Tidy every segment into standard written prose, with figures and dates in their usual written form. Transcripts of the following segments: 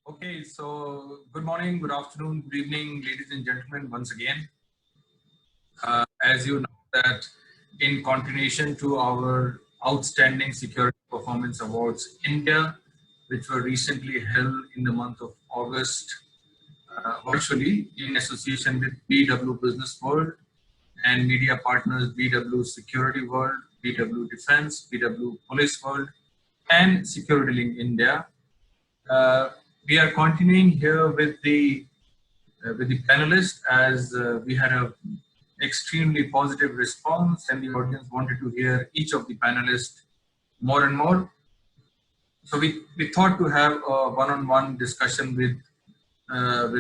Okay, so good morning, good afternoon, good evening, ladies and gentlemen, once again. As you know that in continuation to our Outstanding Security Performance Awards India, which were recently held in the month of August, virtually in association with BW Business World and media partners BW Security World, BW Defense, BW Police World, and Security Link India. We are continuing here with the panelists as we had a extremely positive response and the audience wanted to hear each of the panelists more and more. So we thought to have a one-on-one discussion with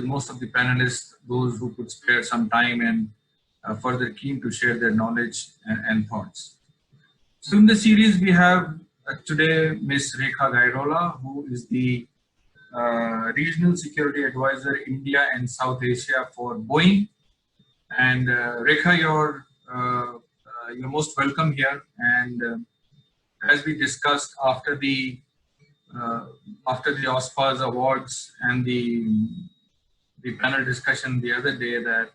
most of the panelists, those who could spare some time and further keen to share their knowledge and thoughts. So in the series we have today Ms. Rekha Gairola, who is the Regional Security Advisor India and South Asia for Boeing. And Rekha, you're most welcome here. And as we discussed after the OSPA's awards and the panel discussion the other day, that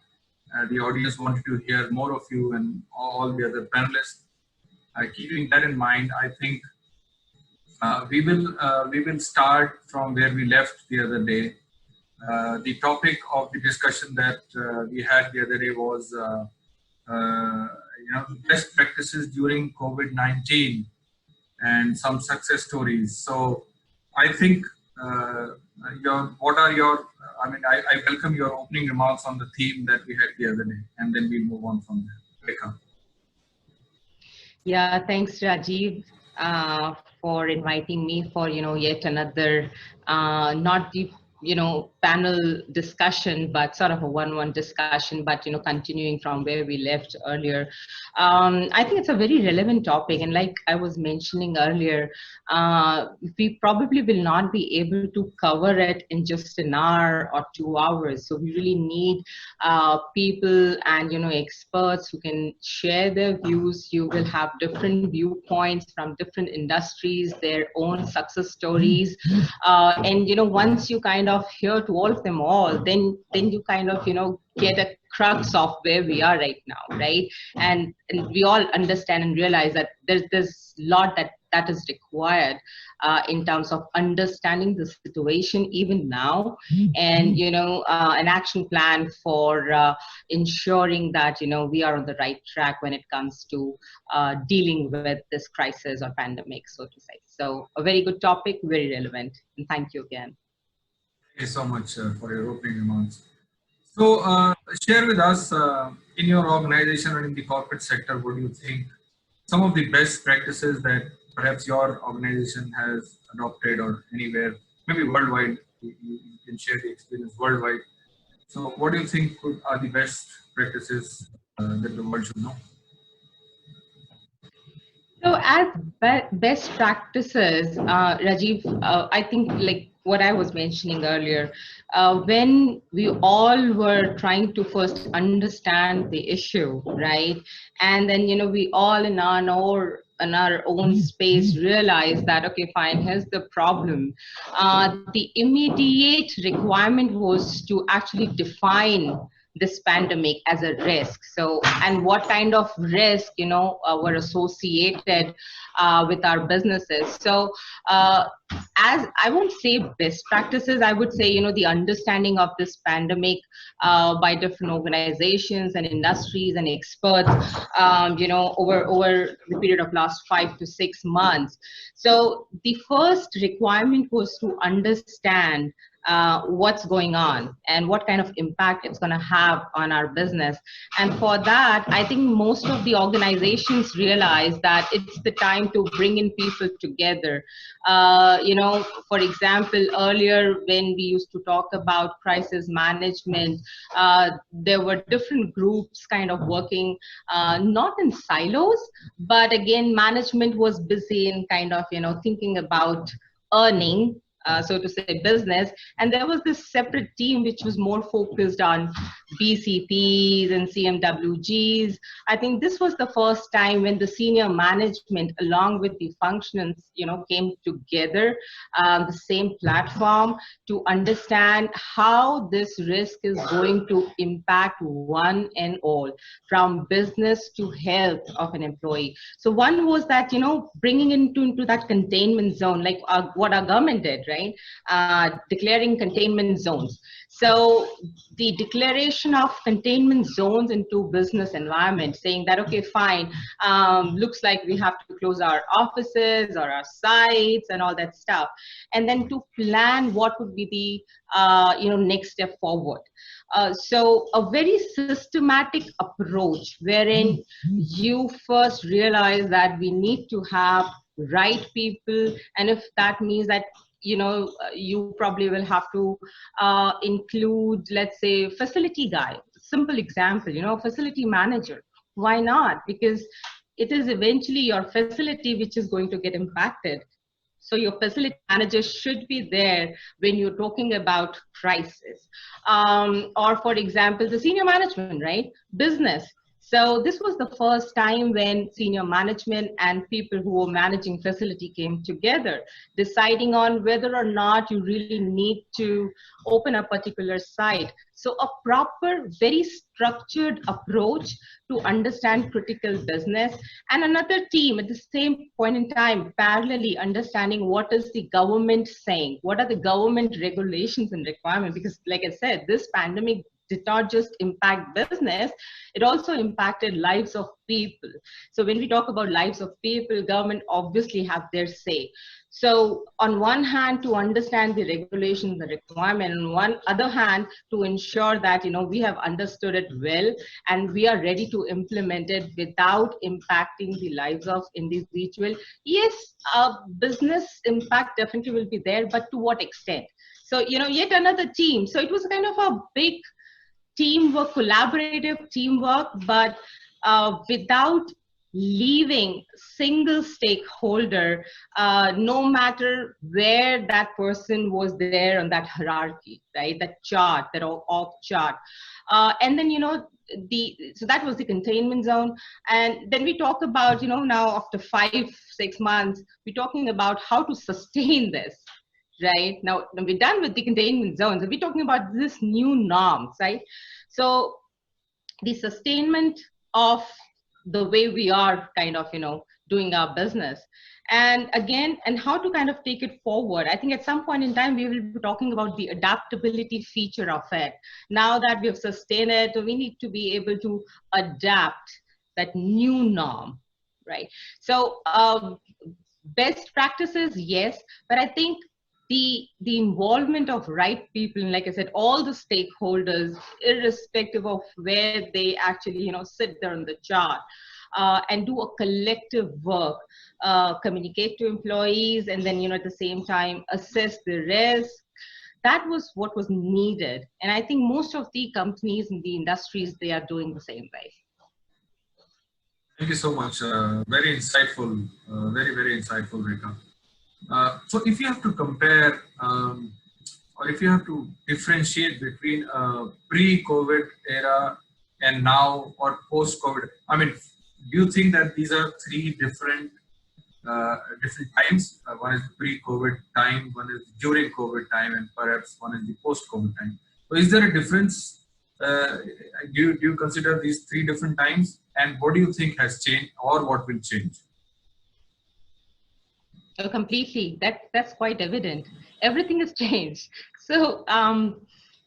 the audience wanted to hear more of you and all the other panelists. Keeping that in mind, I think we will start from where we left the other day. The topic of the discussion that we had the other day was best practices during COVID-19 and some success stories. So I think I welcome your opening remarks on the theme that we had the other day, and then we'll move on from there. Rekha. Yeah, thanks, Rajiv, for inviting me for yet another not the panel discussion, but sort of a one-on-one discussion, but continuing from where we left earlier. I think it's a very relevant topic, and like I was mentioning earlier, we probably will not be able to cover it in just an hour or 2 hours. So we really need people and experts who can share their views. You will have different viewpoints from different industries, their own success stories, and once you kind of hear to all of them all, then you kind of get a crux of where we are right now, right? And we all understand and realize that there's a lot that is required in terms of understanding the situation even now, and an action plan for ensuring that we are on the right track when it comes to dealing with this crisis or pandemic, so to say. So a very good topic, very relevant, and thank you again. Thank you so much for your opening remarks. So share with us in your organization or in the corporate sector, what do you think some of the best practices that perhaps your organization has adopted, or anywhere, maybe worldwide, you can share the experience worldwide. So what do you think are the best practices that the world should know? So as best practices, Rajiv, I think like what I was mentioning earlier, when we all were trying to first understand the issue, right? And then, we all in our own space realize that, okay, fine, here's the problem. The immediate requirement was to actually define this pandemic as a risk. So, and what kind of risk, were associated with our businesses. So, as I won't say best practices, I would say, the understanding of this pandemic by different organizations and industries and experts, over the period of last 5 to 6 months. So the first requirement was to understand what's going on and what kind of impact it's going to have on our business. And for that, I think most of the organizations realize that it's the time to bring in people together. For example, earlier when we used to talk about crisis management, there were different groups kind of working, not in silos, but again, management was busy in kind of, thinking about earning so to say, business. And there was this separate team which was more focused on BCPs and CMWGs. I think this was the first time when the senior management, along with the functions, came together the same platform to understand how this risk is going to impact one and all, from business to health of an employee. So one was that, bringing into that containment zone, like what our government did, right? Declaring containment zones. So the declaration of containment zones into business environment, saying that, okay, fine, looks like we have to close our offices or our sites and all that stuff. And then to plan what would be the next step forward. So a very systematic approach wherein you first realize that we need to have right people, and if that means that you probably will have to include, let's say, facility guy. Simple example, facility manager. Why not? Because it is eventually your facility which is going to get impacted. So your facility manager should be there when you're talking about crisis. Or for example, the senior management, right? Business. So this was the first time when senior management and people who were managing facility came together, deciding on whether or not you really need to open a particular site. So a proper, very structured approach to understand critical business, and another team at the same point in time parallelly understanding what is the government saying, what are the government regulations and requirements, because like I said, this pandemic did not just impact business, it also impacted lives of people. So when we talk about lives of people, government obviously have their say. So on one hand, to understand the regulations, the requirement, on one other hand, to ensure that we have understood it well and we are ready to implement it without impacting the lives of individual. Yes, business impact definitely will be there, but to what extent? So yet another team. So it was kind of a big teamwork, collaborative teamwork, but without leaving single stakeholder, no matter where that person was there on that hierarchy, right? That chart, that org chart. And then, so that was the containment zone. And then we talk about, now after 5-6 months, we're talking about how to sustain this. Right now, we're done with the containment zones, and we're talking about this new norms, right? So the sustainment of the way we are kind of, doing our business, and again, and how to kind of take it forward. I think at some point in time, we will be talking about the adaptability feature of it. Now that we have sustained it, we need to be able to adapt that new norm, right? So best practices, yes, but I think the involvement of right people, and like I said, all the stakeholders, irrespective of where they actually sit there on the chart, and do a collective work, communicate to employees, and then at the same time assess the risk. That was what was needed, and I think most of the companies in the industries, they are doing the same way. Thank you so much. Very insightful, very insightful, Rekha. So if you have to compare, or if you have to differentiate between pre-COVID era and now, or post-COVID, I mean, do you think that these are three different times? One is pre-COVID time, one is during COVID time, and perhaps one is the post-COVID time. So is there a difference? Do you consider these three different times? And what do you think has changed, or what will change? Oh, completely. That's quite evident. Everything has changed. So,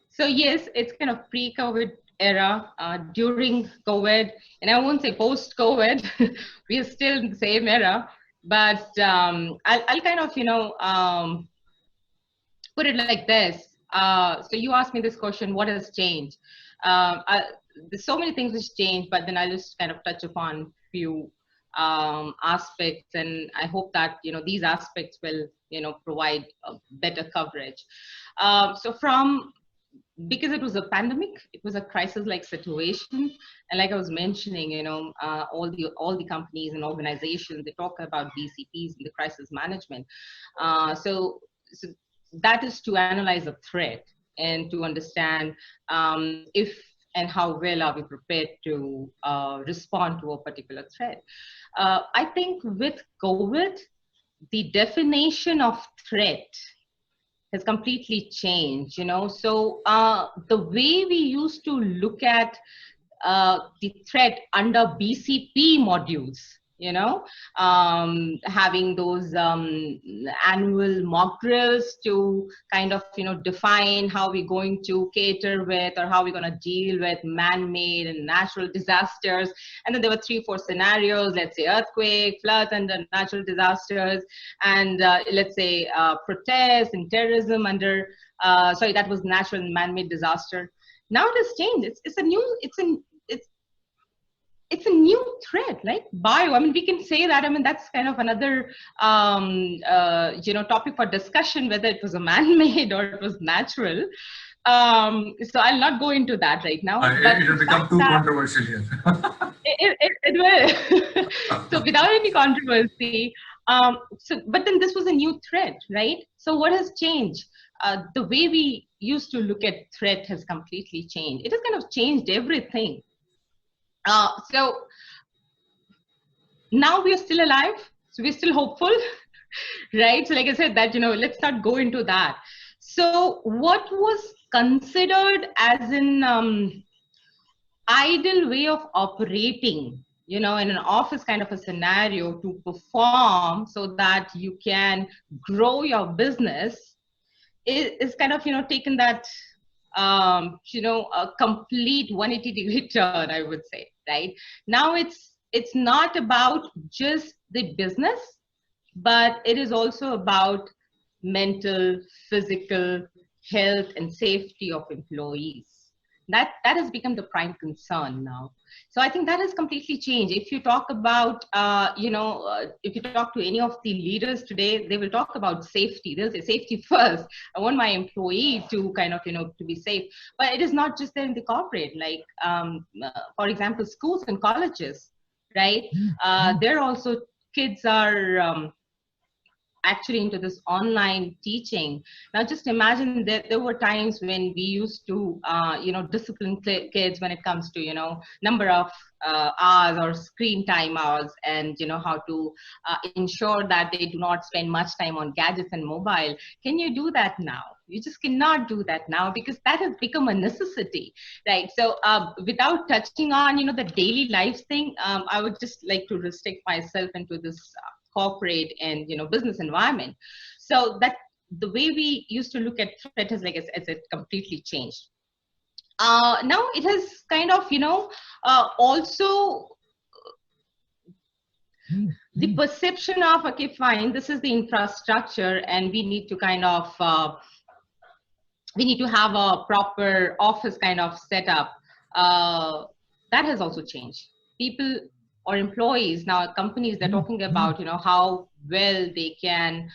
so yes, it's kind of pre-COVID era, during COVID, and I won't say post-COVID. We are still in the same era, but I'll kind of put it like this. So you asked me this question: what has changed? There's so many things which changed, but then I'll just kind of touch upon few aspects, and I hope that these aspects will provide a better coverage. So because it was a pandemic, it was a crisis-like situation, and like I was mentioning, all the companies and organizations, they talk about BCPs and the crisis management. So that is to analyze a threat and to understand if and how well are we prepared to respond to a particular threat. I think with COVID, the definition of threat has completely changed, So the way we used to look at the threat under BCP modules, having those annual mock drills to kind of, define how we're going to cater with or how we're going to deal with man-made and natural disasters. And then there were 3-4 scenarios, let's say earthquake, floods, and the natural disasters, and let's say protests and terrorism under, sorry, that was natural and man-made disaster. Now it has changed. It's a new threat, like bio. I mean, we can say that. I mean, that's kind of another topic for discussion, whether it was a man-made or it was natural. So I'll not go into that right now. But it will become too controversial here. it will. So without any controversy. But then this was a new threat, right? So what has changed? The way we used to look at threat has completely changed. It has kind of changed everything. So now we are still alive, so we're still hopeful, right? So like I said, that, let's not go into that. So what was considered as an ideal way of operating, in an office kind of a scenario to perform so that you can grow your business is kind of, taken that a complete 180-degree turn, I would say, right? Now it's not about just the business, but it is also about mental, physical health and safety of employees. That has become the prime concern now. So I think that has completely changed. If you talk about, if you talk to any of the leaders today, they will talk about safety. They'll say safety first. I want my employee to kind of, to be safe. But it is not just there in the corporate, like, for example, schools and colleges, right? There also kids are actually into this online teaching. Now just imagine that there were times when we used to discipline kids when it comes to number of hours or screen time hours, and how to ensure that they do not spend much time on gadgets and mobile. Can you do that now? You just cannot do that now, because that has become a necessity, right? So without touching on the daily life thing, I would just like to restrict myself into this corporate and business environment. So that the way we used to look at threat has, like I said, completely changed. Now it has kind of also the perception of, okay, fine, this is the infrastructure and we need to kind of we need to have a proper office kind of setup. That has also changed. People or employees, now companies, they're talking about how well they can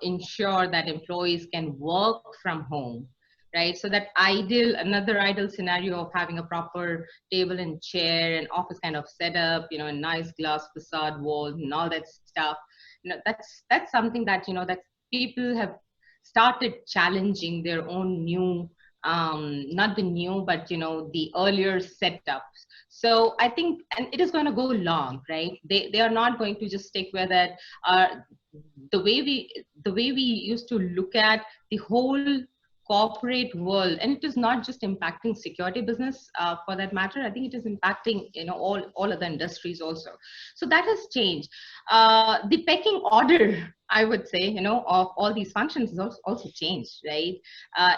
ensure that employees can work from home, right? So that another ideal scenario of having a proper table and chair and office kind of setup, a nice glass facade walls and all that stuff, that's something that that people have started challenging their own new, not the new, but the earlier setups. So I think, and it is going to go long, right? They are not going to just stick with it. The way we used to look at the whole corporate world, and it is not just impacting security business for that matter. I think it is impacting all other industries also. So that has changed. The pecking order, I would say, of all these functions has also changed, right?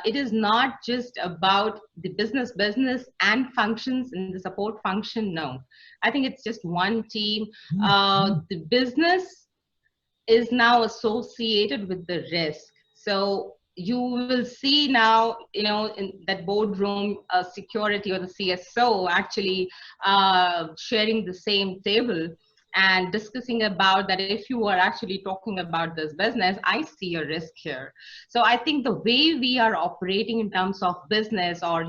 It is not just about the business and functions and the support function. No, I think it's just one team. The business is now associated with the risk. So you will see now, in that boardroom, security or the CSO actually sharing the same table and discussing about that. If you are actually talking about this business, I see a risk here. So I think the way we are operating in terms of business or,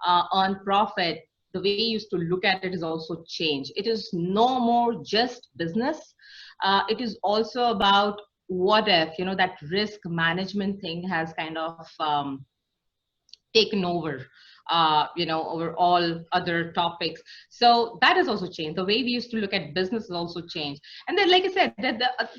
on profit, the way you used to look at it is also changed. It is no more just business. It is also about what if, that risk management thing has kind of taken over, over all other topics. So that has also changed. The way we used to look at business has also changed. And then, like I said,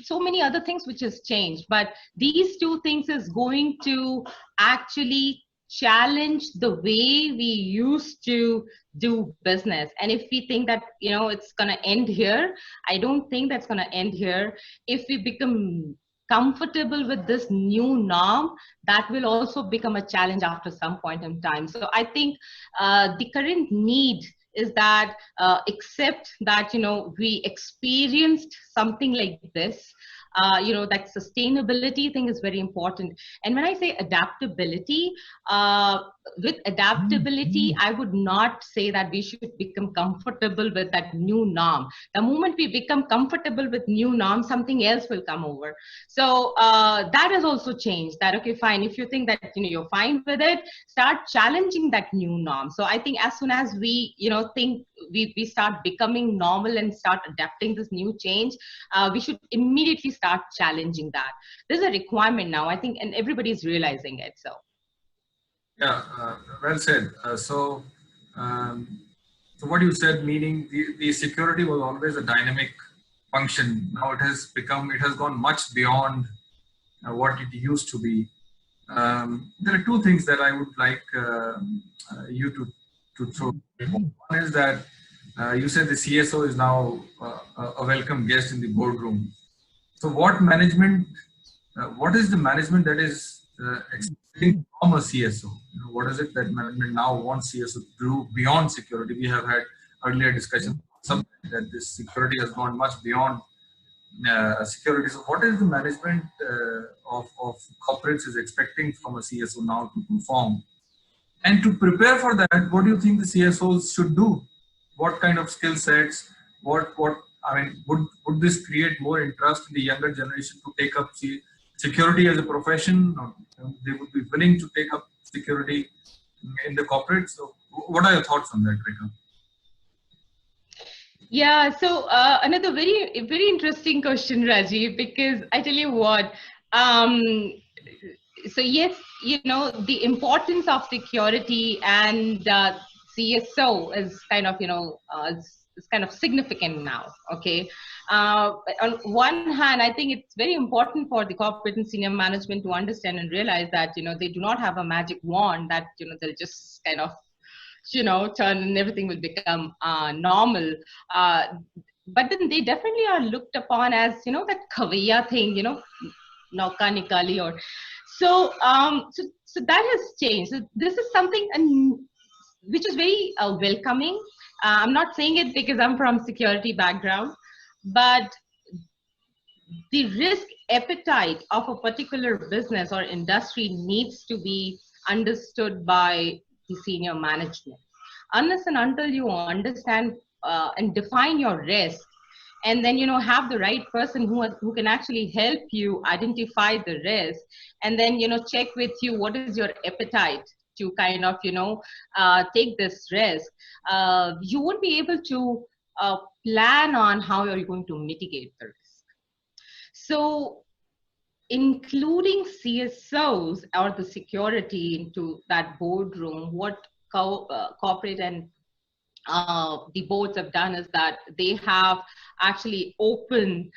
so many other things which has changed. But these two things is going to actually challenge the way we used to do business. And if we think that, it's going to end here, I don't think that's going to end here. If we become comfortable with this new norm, that will also become a challenge after some point in time. So I think the current need is that accept that, we experienced something like this. That sustainability thing is very important. And when I say adaptability, with adaptability, I would not say that we should become comfortable with that new norm. The moment we become comfortable with new norm, something else will come over. So that has also changed. That, okay, fine. If you think that, you're fine with it, start challenging that new norm. So I think as soon as we, think we start becoming normal and start adapting this new change, we should immediately start challenging that. There's a requirement now, I think, and everybody's realizing it. So. Yeah, well said. Um, so what you said, meaning the security was always a dynamic function. Now it has gone much beyond what it used to be. There are two things that I would like you to throw. One is that you said the CSO is now a welcome guest in the boardroom. So what is the management that is expecting from a CSO? What is it that management now wants CSO to do beyond security? We have had earlier discussions that this security has gone much beyond security. So what is the management of corporates is expecting from a CSO now to perform? And to prepare for that, what do you think the CSOs should do? What kind of skill sets? Would this create more interest in the younger generation to take up security as a profession? Or they would be willing to take up security in the corporate? So what are your thoughts on that, Rekha? Yeah, so another very interesting question, Rajiv, because I tell you what, so yes, the importance of security and CSO is kind of, it's kind of significant now. Okay. On one hand, I think it's very important for the corporate and senior management to understand and realize that, they do not have a magic wand that, they'll just kind of, turn and everything will become normal. But then they definitely are looked upon as, that kavaiya thing, nauka nikali, or so that has changed. So this is something which is very welcoming. I'm not saying it because I'm from security background, but the risk appetite of a particular business or industry needs to be understood by the senior management. Unless and until you understand and define your risk, and then have the right person who can actually help you identify the risk, and then check with you what is your appetite to kind of take this risk, you won't be able to plan on how you're going to mitigate the risk. So including CSOs or the security into that boardroom, what corporate and the boards have done is that they have actually opened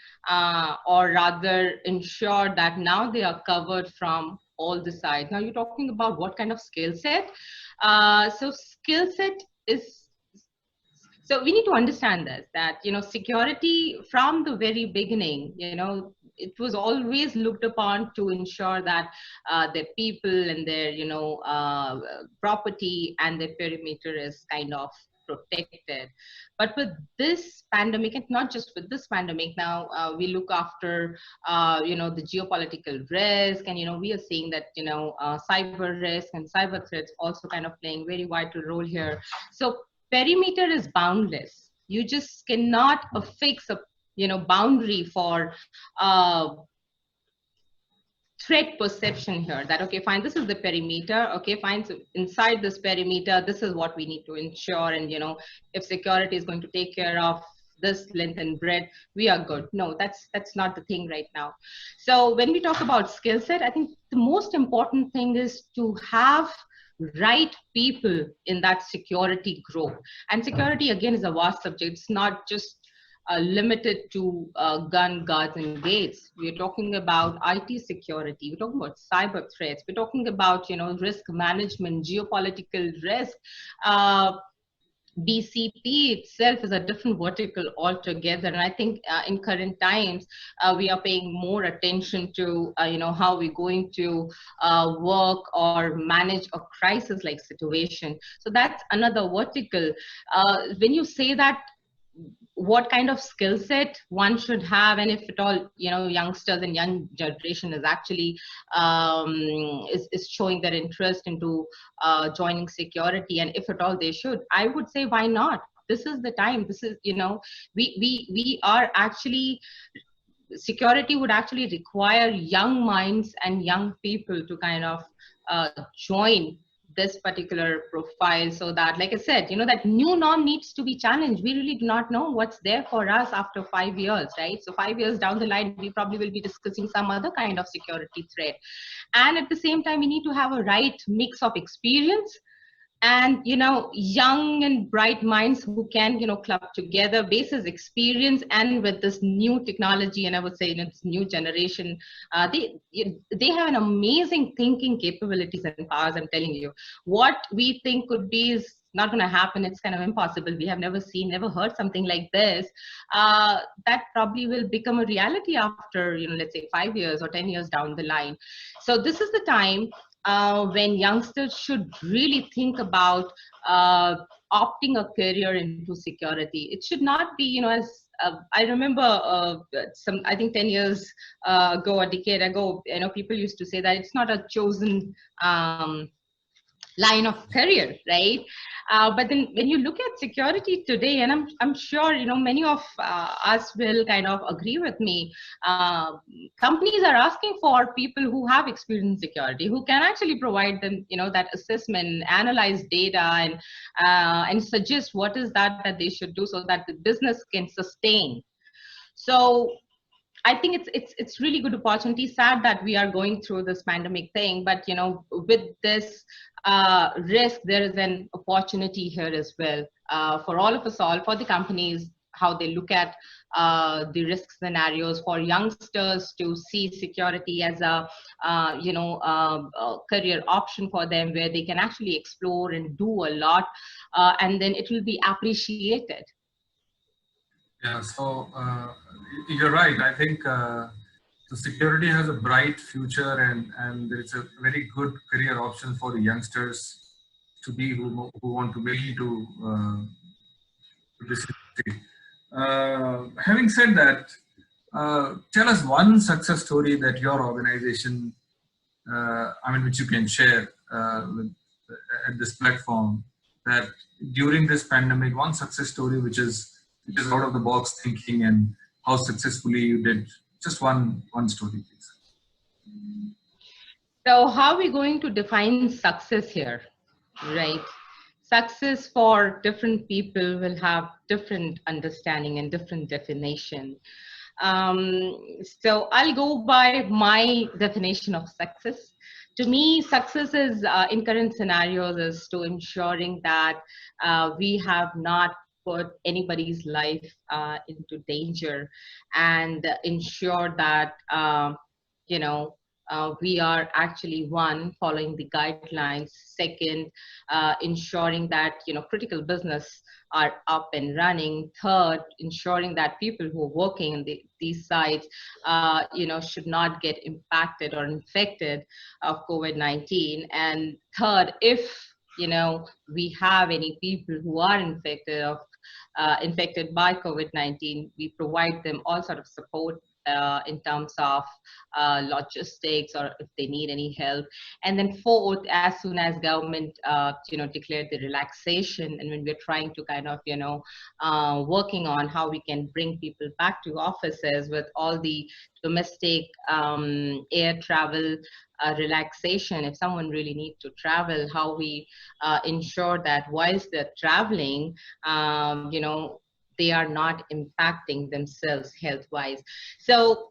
or rather ensured that now they are covered from all the sides. Now you're talking about what kind of skill set. So skill set is, so we need to understand this, that security from the very beginning, it was always looked upon to ensure that their people and their property and their perimeter is kind of protected. But with this pandemic, and not just with this pandemic, now we look after the geopolitical risk, and we are seeing that cyber risk and cyber threats also kind of playing very vital role here. So perimeter is boundless. You just cannot affix a boundary for threat perception here, that okay fine, this is the perimeter, okay fine, so inside this perimeter this is what we need to ensure, and if security is going to take care of this length and breadth, we are good. No, that's not the thing right now. So when we talk about skill set, I think the most important thing is to have right people in that security group. And security, again, is a vast subject. It's not just limited to gun, guards, and gates. We're talking about IT security. We're talking about cyber threats. We're talking about, risk management, geopolitical risk. BCP itself is a different vertical altogether, and I think in current times we are paying more attention to how we're going to work or manage a crisis-like situation. So that's another vertical. When you say that, what kind of skill set one should have, and if at all youngsters and young generation is actually is showing their interest into joining security, and if at all they should, I would say, why not? This is the time. This is, we are actually, security would actually require young minds and young people to kind of join this particular profile, so that, like I said, that new norm needs to be challenged. We really do not know what's there for us after 5 years, right? So 5 years down the line, we probably will be discussing some other kind of security threat. And at the same time, we need to have a right mix of experience and young and bright minds who can club together basis experience, and with this new technology, and I would say this new generation, they have an amazing thinking capabilities and powers. I'm telling you, what we think could be is not going to happen. It's kind of impossible. We have never seen, never heard something like this. That probably will become a reality after let's say 5 years or 10 years down the line. So this is the time when youngsters should really think about opting a career into security. It should not be, as I remember I think 10 years ago, a decade ago, people used to say that it's not a chosen line of career, right? But then when you look at security today, and I'm sure many of us will kind of agree with me, companies are asking for people who have experience in security, who can actually provide them that assessment, analyze data, and suggest what is that they should do so that the business can sustain. So I think it's really good opportunity. Sad that we are going through this pandemic thing, but with this risk, there is an opportunity here as well for all of us, all for the companies, how they look at the risk scenarios, for youngsters to see security as a career option for them, where they can actually explore and do a lot, and then it will be appreciated. Yeah, so you're right. I think the security has a bright future, and it's a very good career option for the youngsters to be who want to make into this industry. Having said that, tell us one success story that your organization, which you can share at this platform, that during this pandemic, one success story which is out of the box thinking, and how successfully you did. Just one story, please. So how are we going to define success here, right? Success for different people will have different understanding and different definition. So I'll go by my definition of success. To me, success is in current scenarios is to ensuring that we have not put anybody's life into danger, and ensure that we are actually, one, following the guidelines, second, ensuring that critical business are up and running, third, ensuring that people who are working in these sites should not get impacted or infected of COVID-19, and third, if we have any people who are infected by COVID-19, we provide them all sort of support in terms of logistics, or if they need any help. And then fourth, as soon as government declared the relaxation, and when we're trying to kind of working on how we can bring people back to offices with all the domestic air travel relaxation, if someone really needs to travel, how we ensure that whilst they're traveling, they are not impacting themselves health-wise. So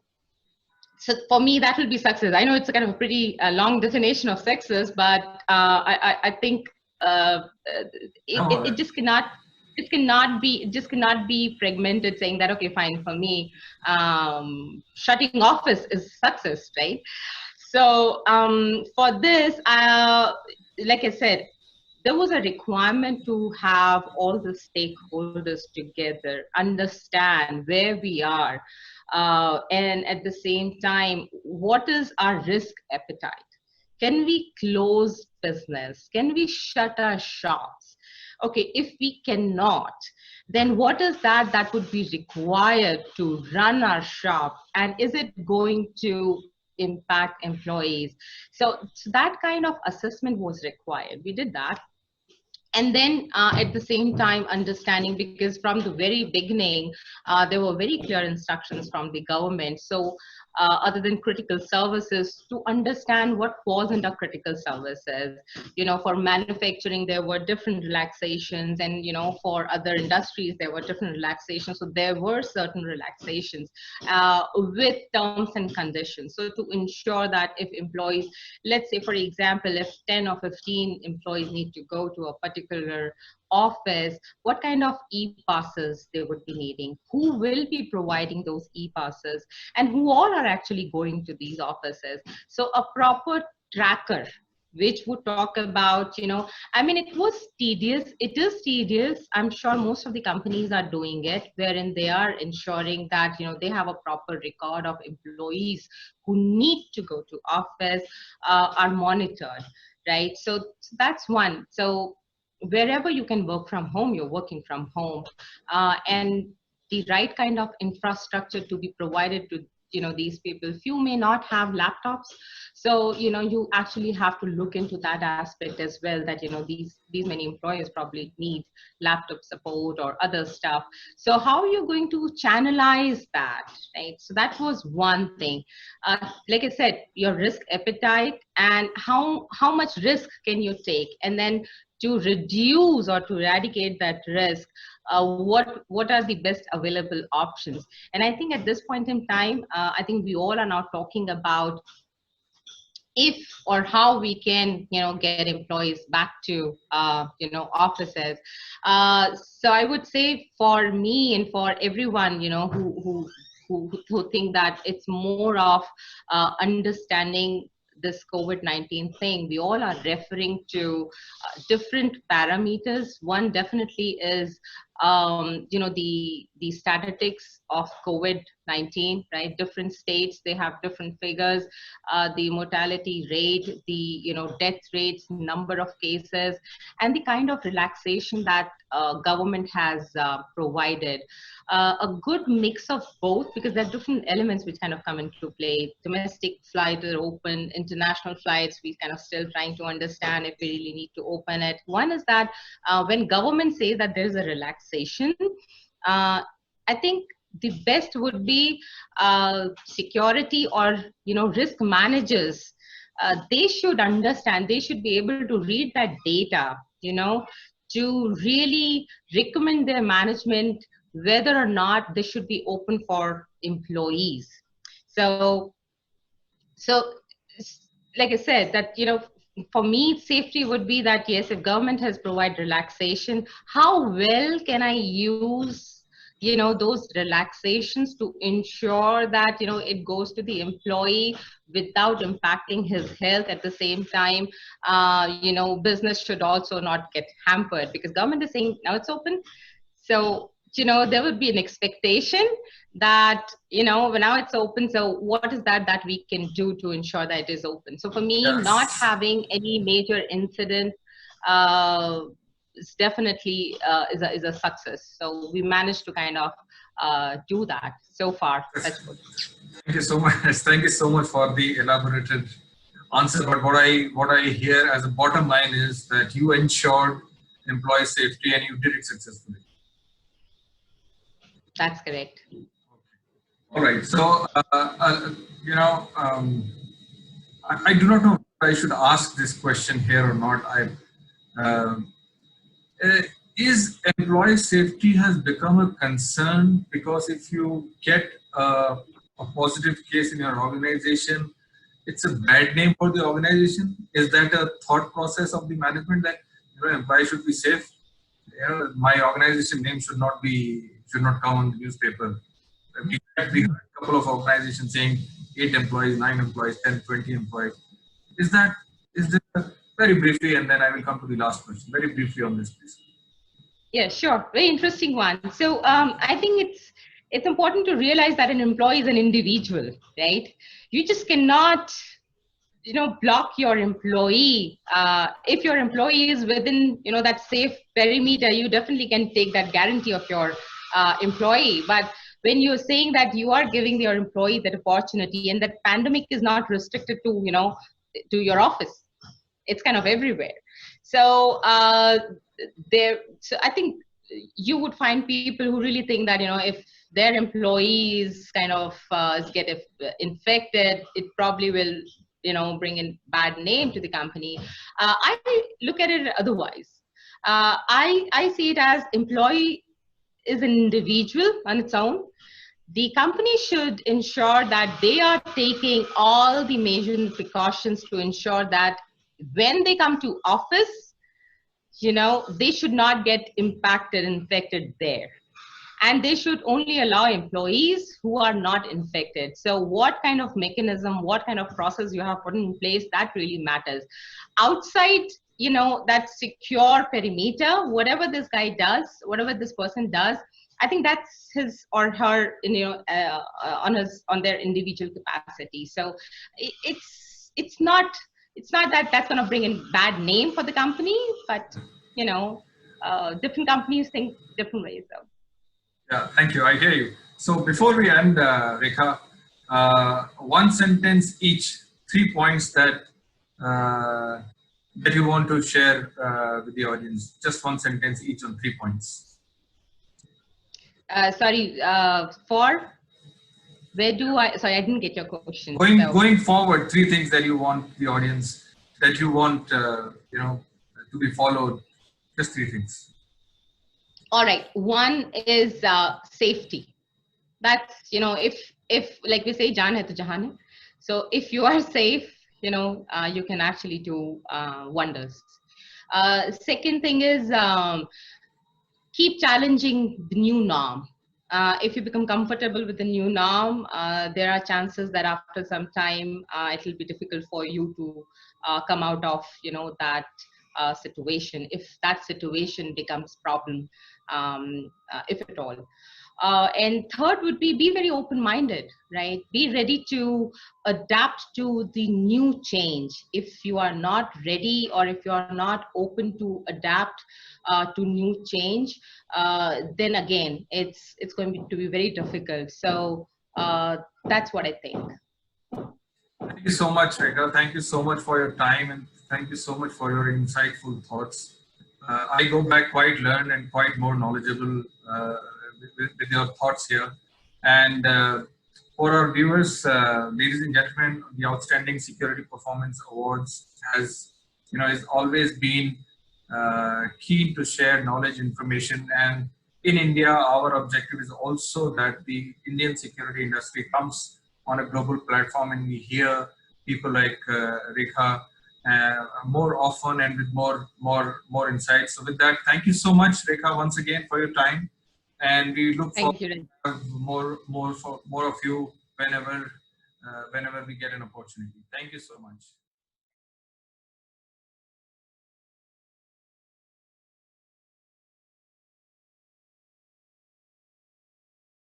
for me, that will be success. I know it's a kind of a pretty long definition of success, but I think it No, just cannot. It just cannot be fragmented, saying that okay, fine, for me, shutting office is success, right? So for this, like I said, there was a requirement to have all the stakeholders together, understand where we are, and at the same time, what is our risk appetite? Can we close business? Can we shut our shops? Okay, if we cannot, then what is that that would be required to run our shop? And is it going to impact employees? So that kind of assessment was required. We did that, and then at the same time understanding, because from the very beginning there were very clear instructions from the government. So other than critical services, to understand what falls under critical services, for manufacturing there were different relaxations, and for other industries there were different relaxations. So there were certain relaxations with terms and conditions, so to ensure that if employees, let's say for example, if 10 or 15 employees need to go to a particular office, what kind of e-passes they would be needing, who will be providing those e-passes, and who all are actually going to these offices. So a proper tracker which would talk about, I mean, it was tedious. It is tedious. I'm sure most of the companies are doing it, wherein they are ensuring that, they have a proper record of employees who need to go to office, are monitored, right? So that's one. So wherever you can work from home, you're working from home, and the right kind of infrastructure to be provided to these people. Few may not have laptops, so you actually have to look into that aspect as well, that these many employers probably need laptop support or other stuff. So how are you going to channelize that, right? So that was one thing. Like I said, your risk appetite and how much risk can you take, and then to reduce or to eradicate that risk, what are the best available options? And I think at this point in time, I think we all are now talking about if or how we can get employees back to offices. So I would say for me and for everyone who think that it's more of understanding this COVID-19 thing, we all are referring to different parameters. One definitely is the statistics of COVID-19, right? Different states, they have different figures, the mortality rate, the death rates, number of cases, and the kind of relaxation that government has provided. A good mix of both, because there are different elements which kind of come into play. Domestic flights are open, international flights we kind of still trying to understand if we really need to open it. One is that when government says that there's a relaxation, I think the best would be security or risk managers. They should understand, they should be able to read that data, to really recommend their management whether or not they should be open for employees. So like I said, that for me safety would be that, yes, if government has provided relaxation, how well can I use those relaxations to ensure that it goes to the employee without impacting his health. At the same time, business should also not get hampered, because government is saying now it's open. So there would be an expectation that when now it's open, so what is that we can do to ensure that it is open? So for me, not yes. having any major incident is definitely is a success. So we managed to kind of do that so far. That's good. Thank you so much. Thank you so much for the elaborated answer. But what I hear as a bottom line is that you ensured employee safety and you did it successfully. That's correct. All right. So I do not know if I should ask this question here or not. Um, is employee safety has become a concern, because if you get a positive case in your organization, it's a bad name for the organization? Is that a thought process of the management, that employee should be safe? My organization name should not come on the newspaper. We heard a couple of organizations saying 8 employees, 9 employees, 10, 20 employees. Is that is this very briefly, and then I will come to the last question. Very briefly on this, please. Yeah, sure. Very interesting one. So I think it's important to realize that an employee is an individual, right? You just cannot, block your employee. If your employee is within, that safe perimeter, you definitely can take that guarantee of your employee. But when you're saying that you are giving your employee that opportunity, and that pandemic is not restricted to, to your office, it's kind of everywhere. So so I think you would find people who really think that, if their employees kind of get infected, it probably will, bring in bad name to the company. I look at it otherwise. I see it as employee is an individual on its own. The company should ensure that they are taking all the measures, precautions to ensure that when they come to office, they should not get impacted, infected there. And they should only allow employees who are not infected. So what kind of mechanism, what kind of process you have put in place, that really matters. Outside, that secure perimeter, whatever this guy does, whatever this person does, I think that's his or her, on their individual capacity. So it's not that that's going to bring in bad name for the company, but different companies think different ways. So. Yeah, thank you. I hear you. So before we end, Rekha, one sentence each, 3 points that you want to share with the audience. Just one sentence each on 3 points. Sorry, for where do I? Sorry, I didn't get your question. Going forward, 3 things that you want the audience, that you want to be followed. Just 3 things. All right. One is safety. That's, if like we say, jaan hai to jahan hai. So if you are safe, you can actually do wonders. Second thing is keep challenging the new norm. If you become comfortable with the new norm, there are chances that after some time, it will be difficult for you to come out of, that situation, if that situation becomes problem, if at all. And third would be very open-minded, right? Be ready to adapt to the new change. If you are not ready, or if you are not open to adapt to new change, then again, it's going to be very difficult. So that's what I think. Thank you so much, Rekha. Thank you so much for your time, and thank you so much for your insightful thoughts. I go back quite learned and quite more knowledgeable with your thoughts here. And for our viewers, ladies and gentlemen, the Outstanding Security Performance Awards has always been keen to share knowledge, information, and in India, our objective is also that the Indian security industry comes on a global platform, and we hear people like Rekha more often and with more insights. So with that, thank you so much, Rekha, once again for your time, and we look forward to have more of you whenever we get an opportunity. Thank you so much.